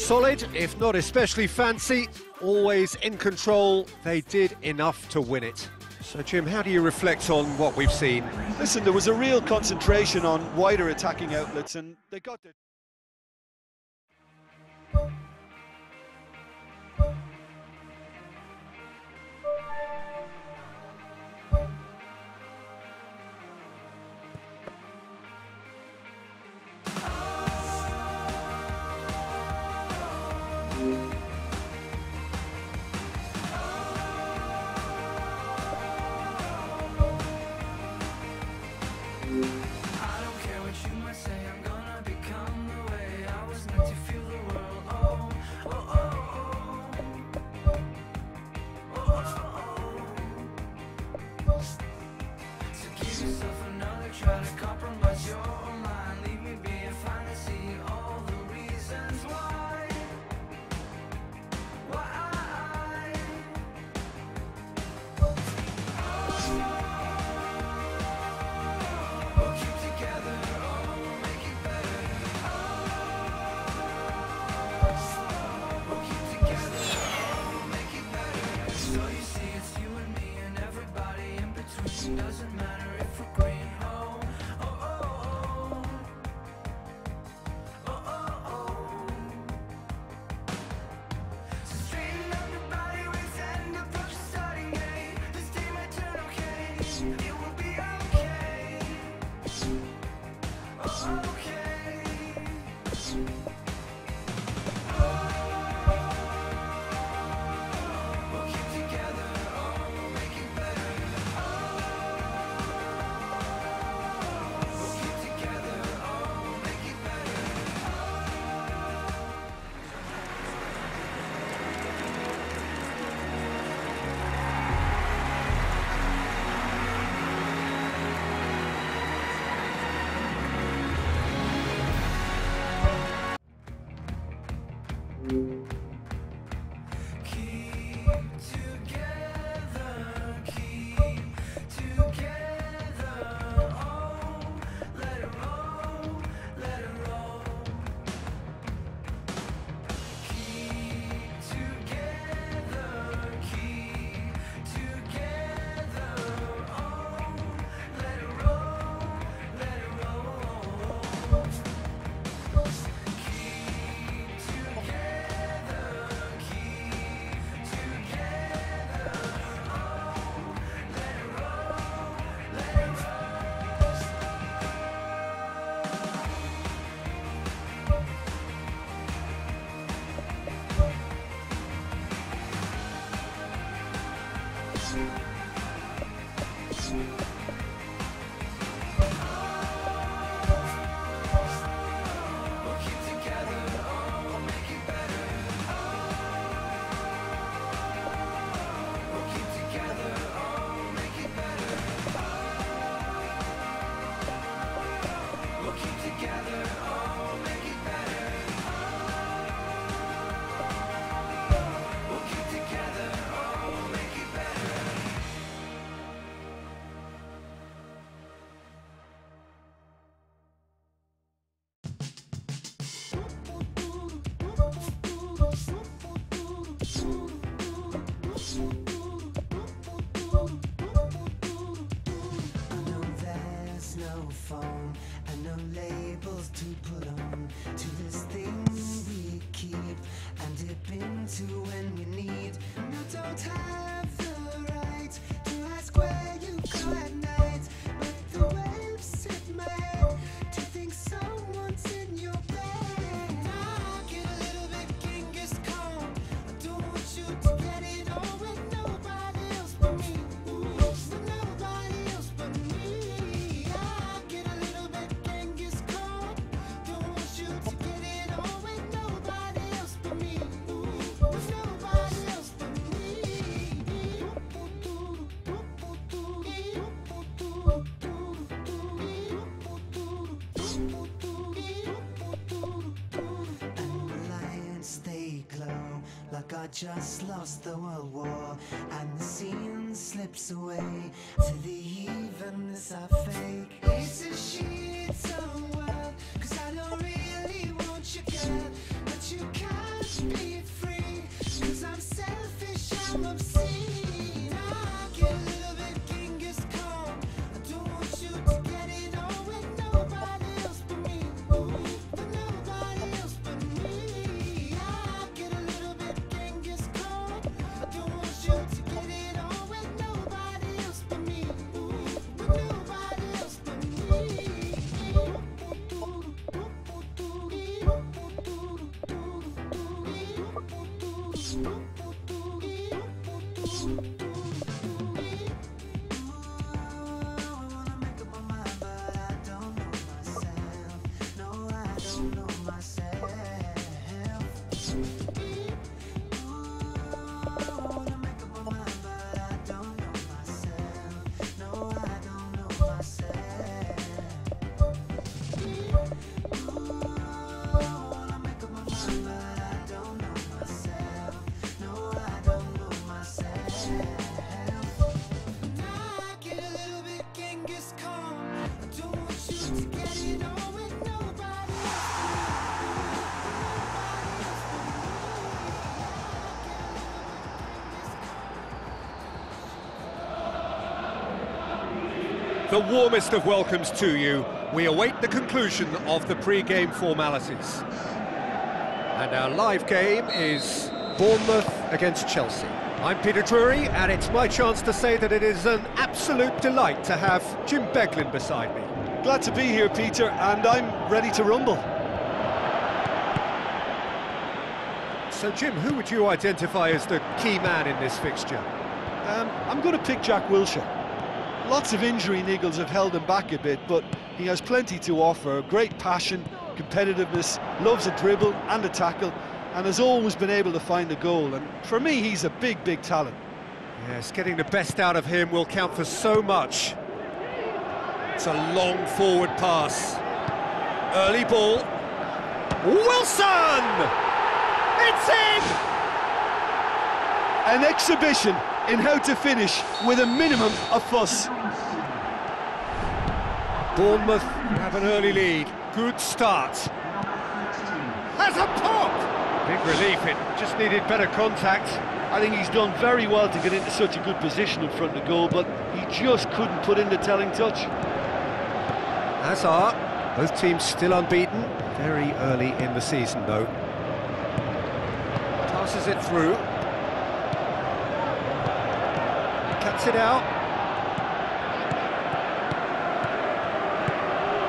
Solid, if not especially fancy, always in control. They did enough to win it. So, Jim, how do you reflect on what we've seen? Listen, there was a real concentration on wider attacking outlets, and they got their... Try to compromise your mind, leave me be a fantasy, all the reasons why we'll keep together, oh, we'll make it better, we'll keep together, oh, we'll make it better. So you see it's you and me and everybody in between, doesn't matter if we're green. Phone and no labels to put on to this thing we keep and dip into when we need. You don't have the right to ask where you go at night, but the waves hit my head to think someone's in your bed. I get a little bit Genghis Khan. I don't want you to get it all with nobody else but me. With nobody else but me. Like I just lost the World War, and the scene slips away to the evenness I fake. It's a shit world, 'cause I don't really want you, girl, but you can't the warmest of welcomes to you. We await the conclusion of the pre-game formalities. And our live game is Bournemouth against Chelsea. I'm Peter Drury, and it's my chance to say that it is an absolute delight to have Jim Beglin beside me. Glad to be here, Peter, and I'm ready to rumble. So, Jim, who would you identify as the key man in this fixture? I'm going to pick Jack Wilshere. Lots of injury niggles have held him back a bit, but he has plenty to offer. Great passion, competitiveness, loves a dribble and a tackle, and has always been able to find a goal. And for me, he's a big, big talent. Yes, getting the best out of him will count for so much. It's a long forward pass. Early ball. Wilson! It's in! An exhibition in how to finish with a minimum of fuss. Bournemouth have an early lead. Good start. Has a pop! Big relief, it just needed better contact. I think he's done very well to get into such a good position in front of goal, but he just couldn't put in the telling touch. Hazard, both teams still unbeaten. Very early in the season, though. Passes it through. Cuts it out.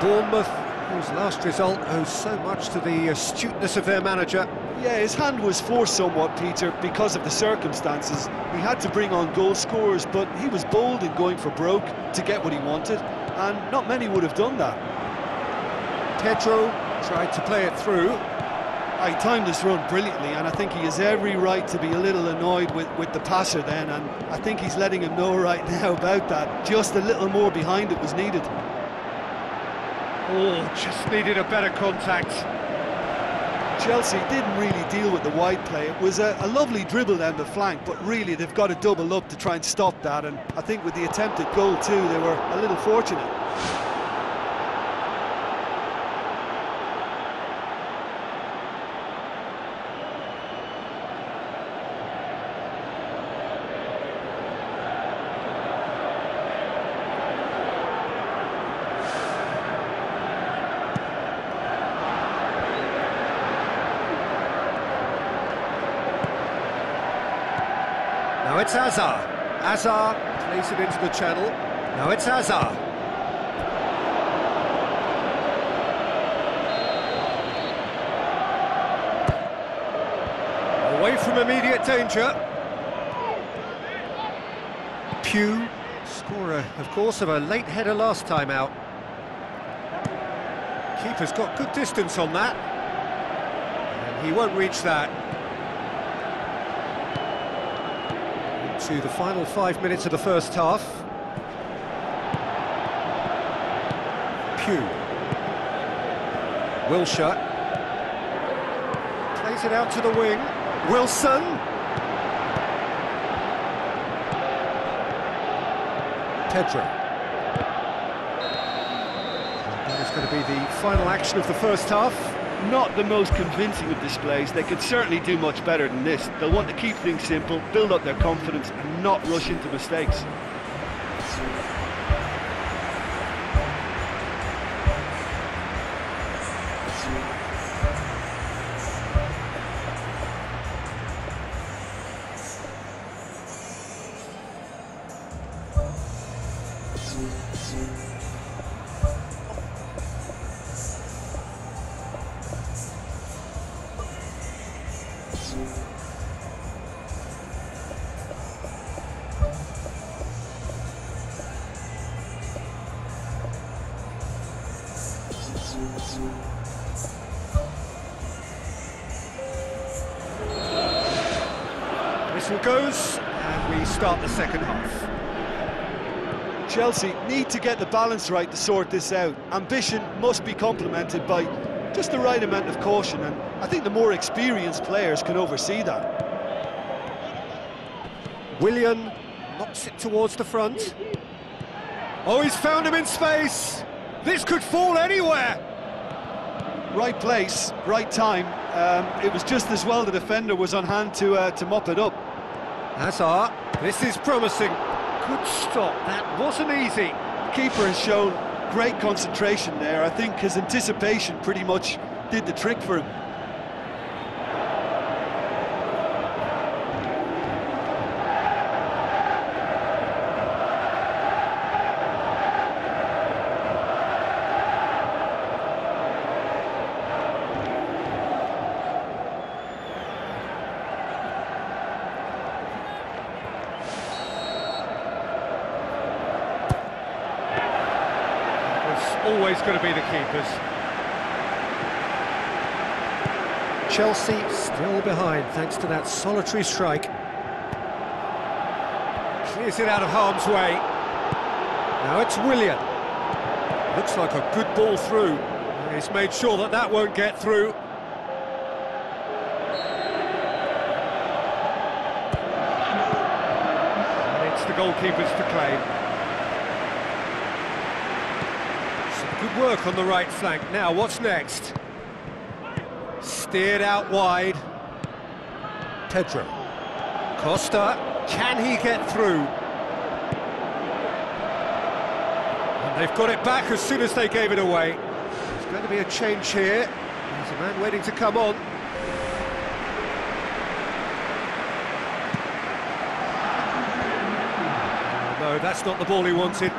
Bournemouth, whose last result owes so much to the astuteness of their manager. Yeah, his hand was forced somewhat, Peter, because of the circumstances. He had to bring on goal scorers, but he was bold in going for broke to get what he wanted, and not many would have done that. Pedro tried to play it through. He timed his run brilliantly, and I think he has every right to be a little annoyed with the passer then, and I think he's letting him know right now about that. Just a little more behind it was needed. Oh, just needed a better contact. Chelsea didn't really deal with the wide play. It was a lovely dribble down the flank, but really they've got to double up to try and stop that, and I think with the attempted goal too, they were a little fortunate. Now it's Hazard. Hazard plays it into the channel. Now it's Hazard. Away from immediate danger. Pugh, scorer, of course, of a late header last time out. Keeper's got good distance on that. And he won't reach that. To the final 5 minutes of the first half. Pugh. Wilshere. Plays it out to the wing. Wilson. Pedro. That is going to be the final action of the first half. Not the most convincing of displays. They could certainly do much better than this. They'll want to keep things simple, build up their confidence and not rush into mistakes. Whistle goes, and we start the second half. Chelsea need to get the balance right to sort this out. Ambition must be complemented by just the right amount of caution, and I think the more experienced players can oversee that. Willian knocks it towards the front. Oh, he's found him in space! This could fall anywhere! Right place, right time. It was just as well the defender was on hand to mop it up. Hazard, this is promising. Good stop, that wasn't easy. keeper has shown great concentration there. I think his anticipation pretty much did the trick for him. Always going to be the keepers. Chelsea still behind thanks to that solitary strike. Clears it out of harm's way. Now it's Willian. Looks like a good ball through. He's made sure that that won't get through. And it's the goalkeepers to claim. Good work on the right flank. Now, what's next? Steered out wide. Pedro. Costa. Can he get through? And they've got it back as soon as they gave it away. There's going to be a change here. There's a man waiting to come on. No, that's not the ball he wanted.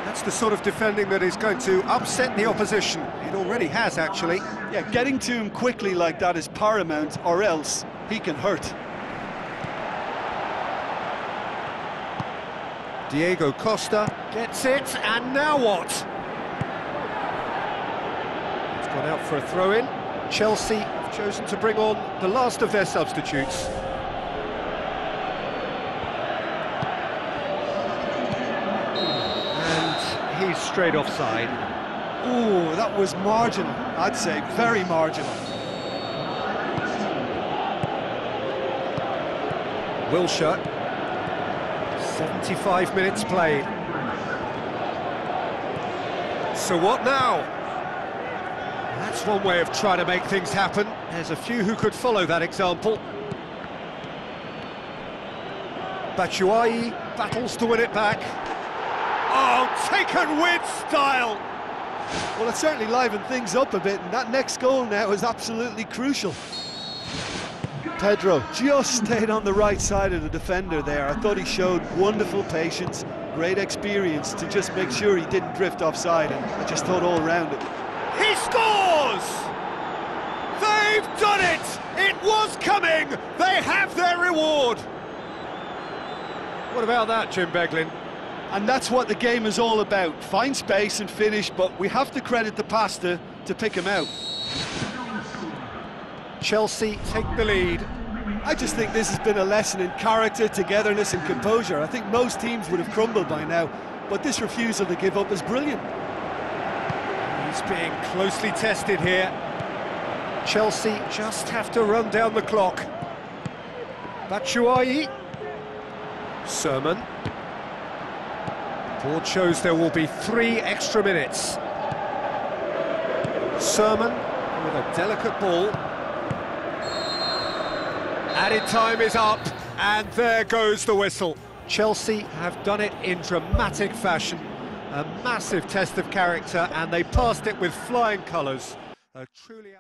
That's the sort of defending that is going to upset the opposition. It already has, actually. Yeah, getting to him quickly like that is paramount, or else he can hurt. Diego Costa gets it, and now what? It's gone out for a throw-in. Chelsea have chosen to bring on the last of their substitutes. He's straight offside. Ooh, that was marginal, I'd say, very marginal. Wilshere, 75 minutes played. So what now? That's one way of trying to make things happen. There's a few who could follow that example. Batshuayi battles to win it back. Oh, taken with style! Well, it certainly livened things up a bit, and that next goal now is absolutely crucial. Pedro just stayed on the right side of the defender there. I thought he showed wonderful patience, great experience to just make sure he didn't drift offside, and I just thought all round it. He scores! They've done it! It was coming! They have their reward! What about that, Jim Beglin? And that's what the game is all about. Find space and finish, but we have to credit the Pasta to pick him out. Chelsea take the lead. I just think this has been a lesson in character, togetherness and composure. I think most teams would have crumbled by now, but this refusal to give up is brilliant. He's being closely tested here. Chelsea just have to run down the clock. Batshuayi. Sermon. Board shows there will be 3 extra minutes. Sermon with a delicate ball. Added time is up, and there goes the whistle. Chelsea have done it in dramatic fashion. A massive test of character, and they passed it with flying colours. A truly...